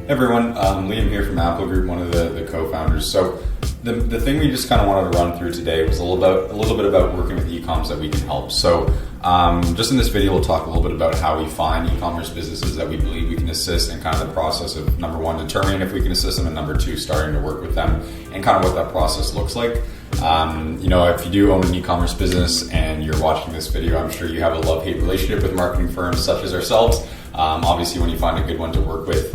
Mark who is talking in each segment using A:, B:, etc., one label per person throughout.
A: Everyone, Liam here from Aplo Group, one of the co-founders. So the thing we just kind of wanted to run through today was a little bit about working with eComs that we can help. So just in this video, we'll talk a little bit about how we find e-commerce businesses that we believe we can assist, and kind of the process of, number one, determining if we can assist them, and number two, starting to work with them, and kind of what that process looks like. If you do own an e-commerce business and you're watching this video, I'm sure you have a love-hate relationship with marketing firms such as ourselves. Obviously, when you find a good one to work with,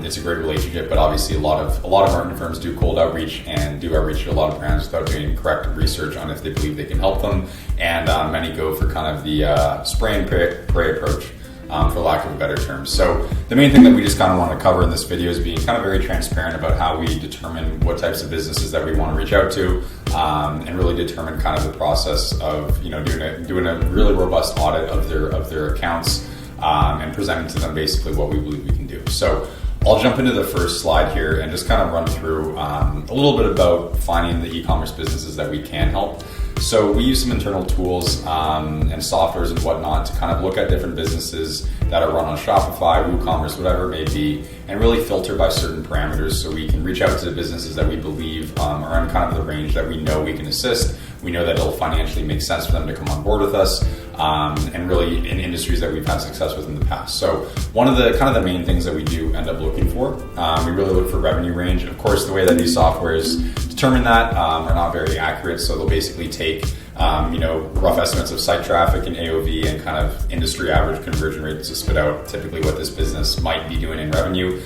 A: it's a great relationship, but obviously a lot of marketing firms do cold outreach and do outreach to a lot of brands without doing correct research on if they believe they can help them, and many go for kind of the spray and pray approach, for lack of a better term. So the main thing that we just kind of want to cover in this video is being kind of very transparent about how we determine what types of businesses that we want to reach out to, and really determine kind of the process of doing a really robust audit of their accounts, and presenting to them basically what we believe we can do. So I'll jump into the first slide here and just kind of run through a little bit about finding the e-commerce businesses that we can help. So we use some internal tools and softwares and whatnot to kind of look at different businesses that are run on Shopify, WooCommerce, whatever it may be, and really filter by certain parameters so we can reach out to the businesses that we believe are in kind of the range that we know we can assist. We know that it'll financially make sense for them to come on board with us, and really in industries that we've had success with in the past. So one of the kind of the main things that we do end up looking for, we really look for revenue range. Of course, the way that these softwares determine that are not very accurate. So they'll basically take rough estimates of site traffic and AOV and kind of industry average conversion rates to spit out typically what this business might be doing in revenue.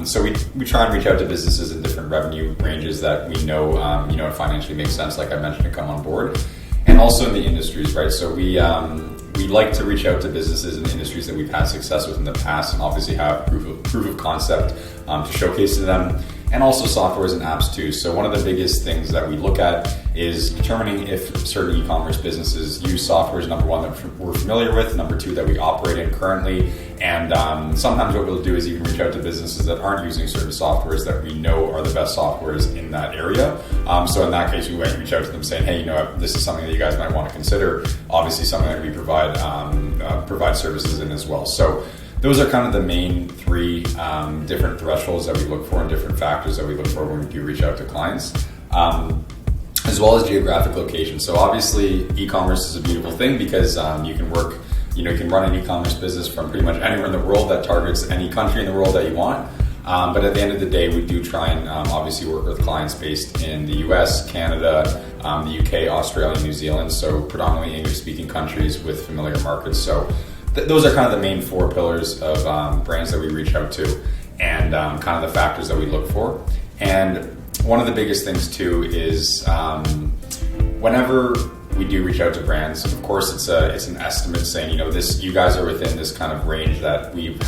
A: So we try and reach out to businesses in different revenue ranges that we know it financially makes sense, like I mentioned, to come on board. And also in the industries, right? So we like to reach out to businesses in the industries that we've had success with in the past, and obviously have proof of concept to showcase to them. And also softwares and apps too. So one of the biggest things that we look at is determining if certain e-commerce businesses use softwares, number one, that we're familiar with, number two, that we operate in currently. And sometimes what we'll do is even reach out to businesses that aren't using certain softwares that we know are the best softwares in that area. So in that case, we might reach out to them saying, hey, this is something that you guys might want to consider. Obviously something that we provide services in as well. So those are kind of the main three different thresholds that we look for and different factors that we look for when we do reach out to clients, as well as geographic location. So obviously e-commerce is a beautiful thing because you can run an e-commerce business from pretty much anywhere in the world that targets any country in the world that you want. But at the end of the day, we do try and obviously work with clients based in the US, Canada, the UK, Australia, New Zealand, so predominantly English-speaking countries with familiar markets. So those are kind of the main four pillars of brands that we reach out to, and kind of the factors that we look for. And one of the biggest things too is whenever we do reach out to brands, of course it's an estimate saying, you guys are within this kind of range that we have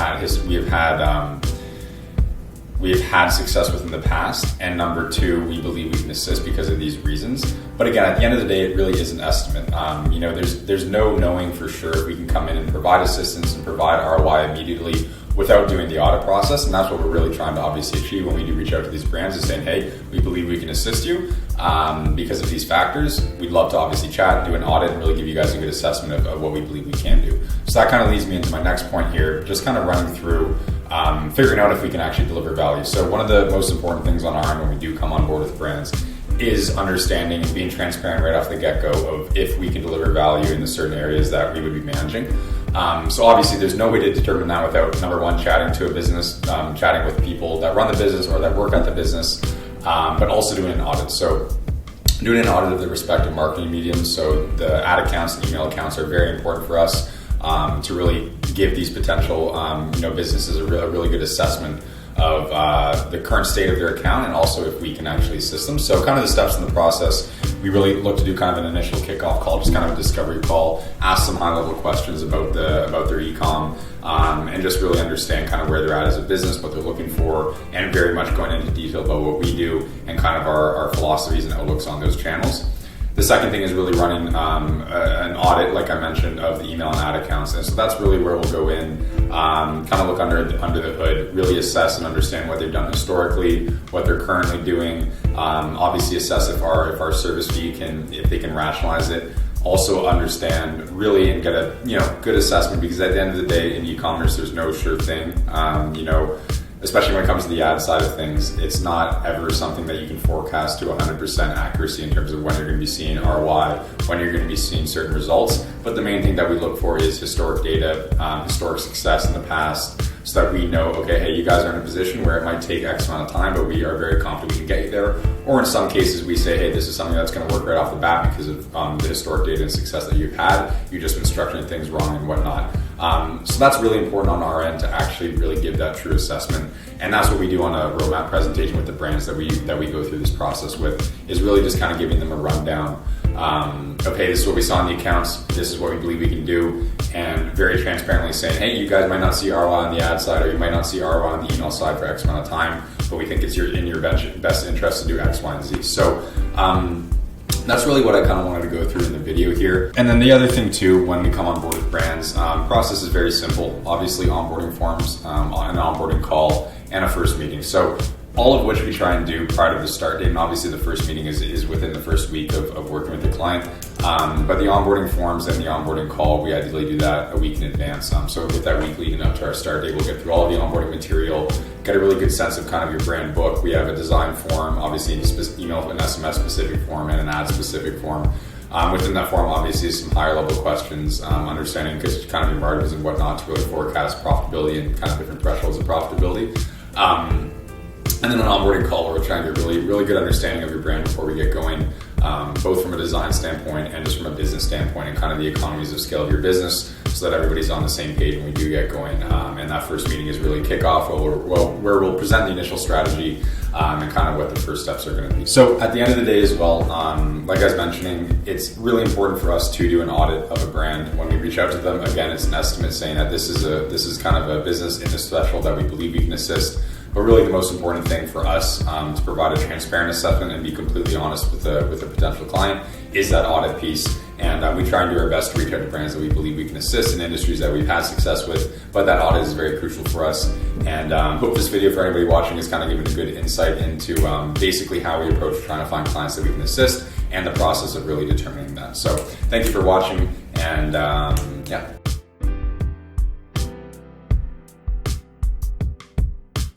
A: had success with in the past, and number two, we believe we can assist because of these reasons. But again, at the end of the day, it really is an estimate. There's no knowing for sure if we can come in and provide assistance and provide ROI immediately without doing the audit process, and that's what we're really trying to obviously achieve when we do reach out to these brands, is saying, hey, we believe we can assist you because of these factors. We'd love to obviously chat, do an audit, and really give you guys a good assessment of what we believe we can do. So that kind of leads me into my next point here, just kind of running through figuring out if we can actually deliver value. So one of the most important things on our end when we do come on board with brands is understanding and being transparent right off the get-go of if we can deliver value in the certain areas that we would be managing. So obviously there's no way to determine that without, number one, chatting to a business, chatting with people that run the business or that work at the business, but also doing an audit. So doing an audit of the respective marketing mediums. So the ad accounts and email accounts are very important for us to really give these potential businesses a really good assessment of the current state of their account, and also if we can actually assist them. So kind of the steps in the process, we really look to do kind of an initial kickoff call, just kind of a discovery call, ask some high level questions about their e-com, and just really understand kind of where they're at as a business, what they're looking for, and very much going into detail about what we do and kind of our philosophies and outlooks on those channels. The second thing is really running an audit, like I mentioned, of the email and ad accounts. And so that's really where we'll go in, kind of look under the hood, really assess and understand what they've done historically, what they're currently doing, obviously assess if our service fee if they can rationalize it. Also understand really and get a good assessment, because at the end of the day in e-commerce there's no sure thing. especially when it comes to the ad side of things, it's not ever something that you can forecast to 100% accuracy in terms of when you're going to be seeing ROI, when you're going to be seeing certain results. But the main thing that we look for is historic data, historic success in the past, so that we know, okay, hey, you guys are in a position where it might take X amount of time, but we are very confident we can get you there. Or in some cases, we say, hey, this is something that's going to work right off the bat because of the historic data and success that you've had. You've just been structuring things wrong and whatnot. So that's really important on our end to actually really give that true assessment. And that's what we do on a roadmap presentation with the brands that we go through this process with, is really just kind of giving them a rundown of, hey, this is what we saw in the accounts, this is what we believe we can do, and very transparently saying, hey, you guys might not see ROI on the ad side, or you might not see ROI on the email side for X amount of time, but we think it's in your best interest to do X, Y, and Z. So that's really what I kind of wanted to go through in the video here. And then the other thing too, when we come on board with brands, process is very simple. Obviously, onboarding forms, an onboarding call, and a first meeting. So all of which we try and do prior to the start date. And obviously the first meeting is within the first week of working with the client. But the onboarding forms and the onboarding call, we ideally do that a week in advance. So with that week leading up to our start date, we'll get through all of the onboarding material, get a really good sense of kind of your brand book. We have a design form, obviously an email and SMS specific form, and an ad specific form. Within that form, obviously, some higher level questions, understanding because kind of your margins and whatnot to really forecast profitability and kind of different thresholds of profitability. And then an onboarding call where we're trying to get really good understanding of your brand before we get going, both from a design standpoint and just from a business standpoint, and kind of the economies of scale of your business, so that everybody's on the same page when we do get going. And that first meeting is really kickoff, where we'll present the initial strategy and kind of what the first steps are going to be. So at the end of the day as well, like I was mentioning, it's really important for us to do an audit of a brand when we reach out to them. Again, it's an estimate saying that this is kind of a business in this threshold that we believe we can assist. But really the most important thing for us to provide a transparent assessment and be completely honest with the potential client is that audit piece. And we try and do our best to reach out to brands that we believe we can assist in industries that we've had success with. But that audit is very crucial for us. And hope this video for anybody watching is kind of giving a good insight into basically how we approach trying to find clients that we can assist and the process of really determining that. So thank you for watching, and yeah.